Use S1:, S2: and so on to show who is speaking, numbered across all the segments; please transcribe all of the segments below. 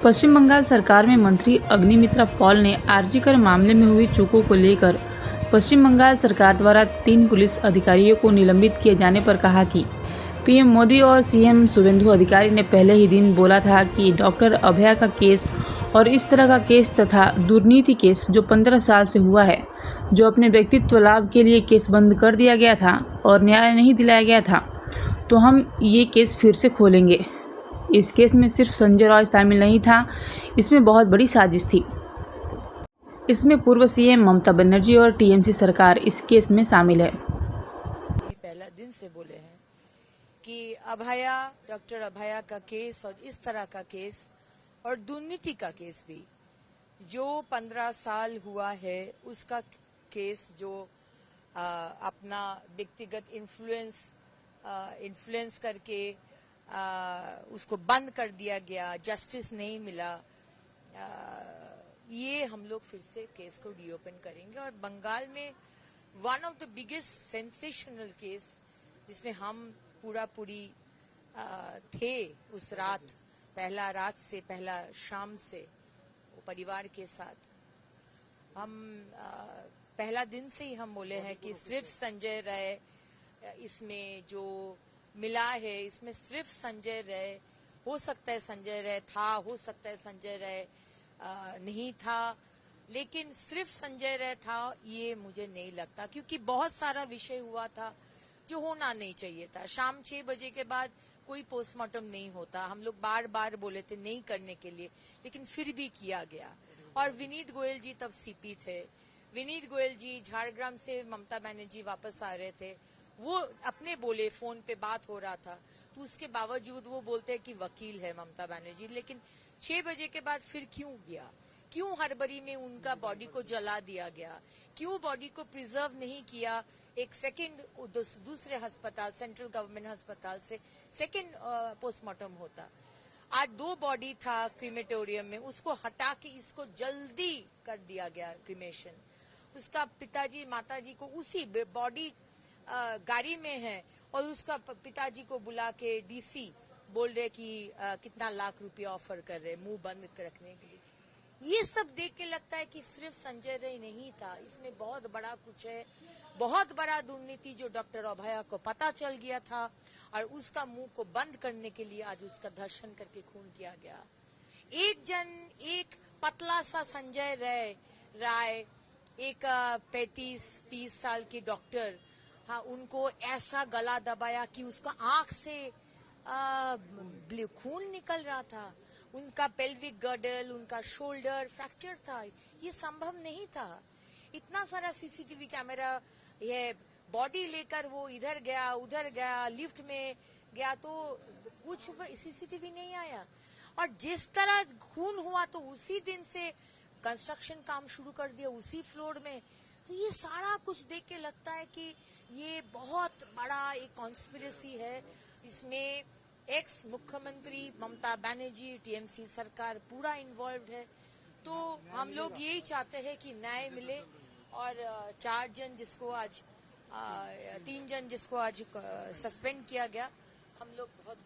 S1: पश्चिम बंगाल सरकार में मंत्री अग्निमित्रा पॉल ने आरजीकर मामले में हुई चूकों को लेकर पश्चिम बंगाल सरकार द्वारा 3 पुलिस अधिकारियों को निलंबित किए जाने पर कहा कि पीएम मोदी और सीएम शुभेंदु अधिकारी ने पहले ही दिन बोला था कि डॉक्टर अभया का केस और इस तरह का केस तथा दुर्नीति केस जो 15 साल से हुआ है, जो अपने व्यक्तित्व लाभ के लिए केस बंद कर दिया गया था और न्याय नहीं दिलाया गया था, तो हम ये केस फिर से खोलेंगे। इस केस में सिर्फ संजय रॉय शामिल नहीं था, इसमें बहुत बड़ी साजिश थी। इसमें पूर्व सीएम ममता बनर्जी और टीएमसी सरकार इस केस में शामिल है।
S2: जी पहला दिन से बोले हैं कि डॉक्टर अभया का केस और इस तरह का केस और दुर्नीति का केस भी जो 15 साल हुआ है, उसका केस जो अपना व्यक्तिगत इन्फ्लुएंस करके उसको बंद कर दिया गया, जस्टिस नहीं मिला, ये हम लोग फिर से केस को रीओपन करेंगे। और बंगाल में one of the biggest sensational case जिसमें हम पूरी थे उस रात, पहला शाम से वो परिवार के साथ हम पहला दिन से ही हम बोले हैं कि सिर्फ संजय राय इसमें जो मिला है, इसमें सिर्फ संजय राय हो सकता है, संजय राय था, हो सकता है संजय राय नहीं था, लेकिन सिर्फ संजय राय था ये मुझे नहीं लगता, क्योंकि बहुत सारा विषय हुआ था जो होना नहीं चाहिए था। शाम 6 बजे के बाद कोई पोस्टमार्टम नहीं होता, हम लोग बार बार बोले थे नहीं करने के लिए, लेकिन फिर भी किया गया। और विनीत गोयल जी तब सीपी थे, विनीत गोयल जी झारग्राम से ममता बनर्जी वापस आ रहे थे, वो अपने बोले, फोन पे बात हो रहा था, तो उसके बावजूद वो बोलते हैं कि वकील है ममता बनर्जी। लेकिन 6 बजे के बाद फिर क्यों गया, क्यों हड़बड़ी में उनका बॉडी को जला दिया गया, क्यों बॉडी को प्रिजर्व नहीं किया, एक सेकंड दूसरे अस्पताल, सेंट्रल गवर्नमेंट अस्पताल से सेकंड पोस्टमार्टम होता। आज 2 बॉडी था क्रीमेटोरियम में, उसको हटा के इसको जल्दी कर दिया गया क्रीमेशन। उसका पिताजी माताजी को उसी बॉडी गाड़ी में है और उसका पिताजी को बुला के डीसी बोल रहे कि कितना लाख रुपया ऑफर कर रहे मुंह बंद रखने के लिए। ये सब देख के लगता है कि सिर्फ संजय राय नहीं था, इसमें बहुत बड़ा कुछ है, बहुत बड़ा दुर्नीति जो डॉक्टर अभया को पता चल गया था और उसका मुंह को बंद करने के लिए आज उसका दर्शन करके खून किया गया। एक पतला सा संजय राय एक 35-30 साल की डॉक्टर, हाँ, उनको ऐसा गला दबाया कि उसका आंख से खून निकल रहा था, उनका पेल्विक गर्डल, उनका शोल्डर फ्रैक्चर था, ये संभव नहीं था। इतना सारा सीसीटीवी कैमरा, ये बॉडी लेकर वो इधर गया उधर गया, लिफ्ट में गया तो कुछ सीसीटीवी नहीं आया। और जिस तरह खून हुआ तो उसी दिन से कंस्ट्रक्शन काम शुरू कर दिया उसी फ्लोर में। तो ये सारा कुछ देख के लगता है कि ये बहुत बड़ा एक कॉन्स्पिरेसी है, इसमें एक्स मुख्यमंत्री ममता बनर्जी, टीएमसी सरकार पूरा इन्वॉल्व है। तो हम लोग यही चाहते हैं कि न्याय मिले और 3 जन जिसको आज सस्पेंड किया गया, हम लोग बहुत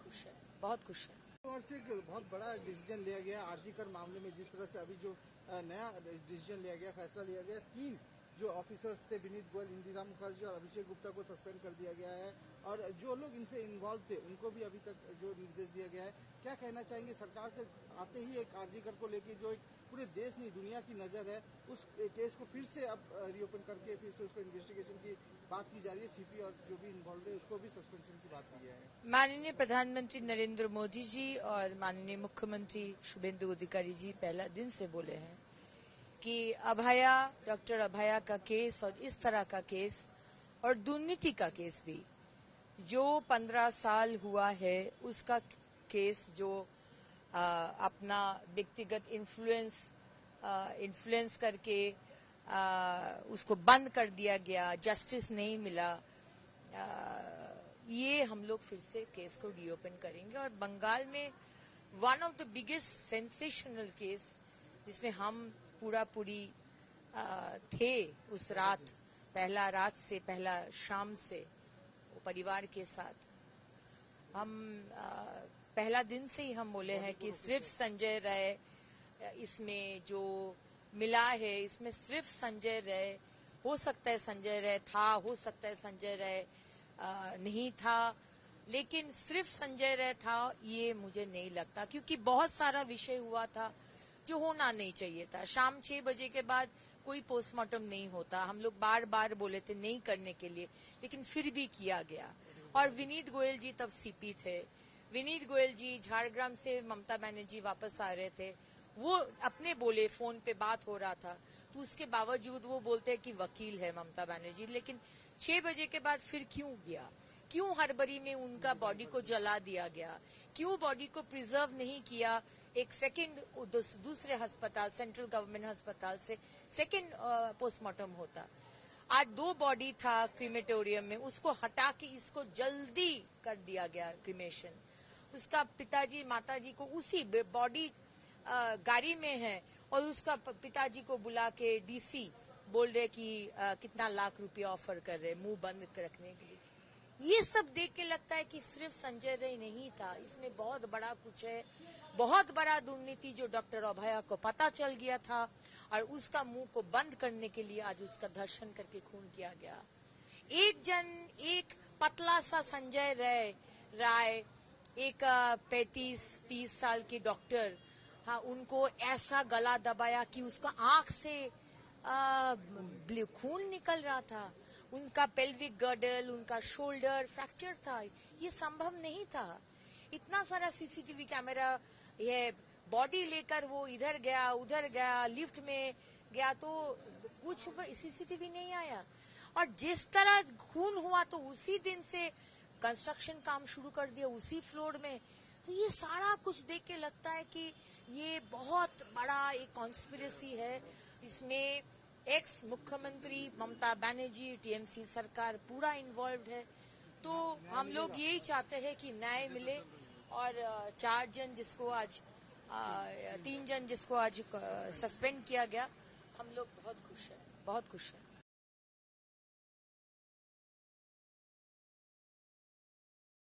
S2: खुश हैं।
S3: और से एक बहुत बड़ा डिसीजन लिया गया आरजीकर मामले में, जिस तरह से अभी जो नया डिसीजन लिया गया, फैसला लिया गया, 3 जो ऑफिसर्स थे, विनीत गोयल, इंदिरा मुखर्जी और अभिषेक गुप्ता को सस्पेंड कर दिया गया है, और जो लोग इनसे इन्वॉल्व थे उनको भी अभी तक जो निर्देश दिया गया है। क्या कहना चाहेंगे, सरकार के आते ही एक आरजीकर को लेके जो एक पूरे देश नहीं दुनिया की नजर है, उस केस को फिर से अब रीओपन करके फिर से उसको इन्वेस्टिगेशन की बात की जा रही है, सीपी और जो भी इन्वॉल्व है उसको भी सस्पेंशन की बात की है।
S2: माननीय प्रधानमंत्री नरेंद्र मोदी जी और माननीय मुख्यमंत्री शुभेंदु अधिकारी जी पहला दिन से बोले हैं कि डॉक्टर अभया का केस और इस तरह का केस और दुर्नीति का केस भी जो 15 साल हुआ है, उसका केस जो अपना व्यक्तिगत इन्फ्लुएंस करके उसको बंद कर दिया गया, जस्टिस नहीं मिला, ये हम लोग फिर से केस को रीओपन करेंगे। और बंगाल में one of the biggest sensational case जिसमें हम पूरी थे उस रात, पहला शाम से वो परिवार के साथ हम पहला दिन से ही हम बोले हैं कि सिर्फ संजय राय इसमें जो मिला है, इसमें सिर्फ संजय राय, हो सकता है संजय राय था, हो सकता है संजय राय नहीं था, लेकिन सिर्फ संजय राय था ये मुझे नहीं लगता, क्योंकि बहुत सारा विषय हुआ था जो होना नहीं चाहिए था। शाम 6 बजे के बाद कोई पोस्टमार्टम नहीं होता, हम लोग बार बार बोले थे नहीं करने के लिए, लेकिन फिर भी किया गया। और विनीत गोयल जी तब सीपी थे, विनीत गोयल जी झारग्राम से ममता बनर्जी वापस आ रहे थे, वो अपने बोले, फोन पे बात हो रहा था, तो उसके बावजूद वो बोलते हैं कि वकील है ममता बनर्जी, लेकिन 6 बजे के बाद फिर क्यों गया? क्यों हड़बड़ी में उनका बॉडी को जला दिया गया? क्यों बॉडी को प्रिजर्व नहीं किया? एक सेकंड दूसरे अस्पताल, सेंट्रल गवर्नमेंट अस्पताल से सेकंड पोस्टमार्टम होता। आज 2 बॉडी था क्रीमेटोरियम में, उसको हटा के इसको जल्दी कर दिया गया क्रीमेशन। उसका पिताजी माताजी को उसी बॉडी गाड़ी में है और उसका पिताजी को बुला के डीसी बोल रहे कि कितना लाख रुपया ऑफर कर रहे मुंह बंद रखने के लिए। ये सब देख के लगता है कि सिर्फ संजय राय नहीं था, इसमें बहुत बड़ा कुछ है, बहुत बड़ा दुर्नीति जो डॉक्टर अभया को पता चल गया था और उसका मुंह को बंद करने के लिए आज उसका दर्शन करके खून किया गया। एक पतला सा संजय राय एक 35-30 साल की डॉक्टर, हाँ, उनको ऐसा गला दबाया कि उसका आंख से खून निकल रहा था, उनका पेल्विक गर्डल, उनका शोल्डर फ्रैक्चर था, ये संभव नहीं था। इतना सारा सीसीटीवी कैमरा, ये बॉडी लेकर वो इधर गया उधर गया, लिफ्ट में गया तो कुछ सीसीटीवी नहीं आया। और जिस तरह खून हुआ तो उसी दिन से कंस्ट्रक्शन काम शुरू कर दिया उसी फ्लोर में। तो ये सारा कुछ देख के लगता है कि ये बहुत बड़ा एक कॉन्स्पिरेसी है, इसमें एक्स मुख्यमंत्री ममता बनर्जी, टीएमसी सरकार पूरा इन्वॉल्व है। तो हम लोग यही चाहते हैं कि न्याय मिले और 3 जन जिसको आज सस्पेंड किया गया, हम लोग बहुत खुश हैं, बहुत खुश हैं।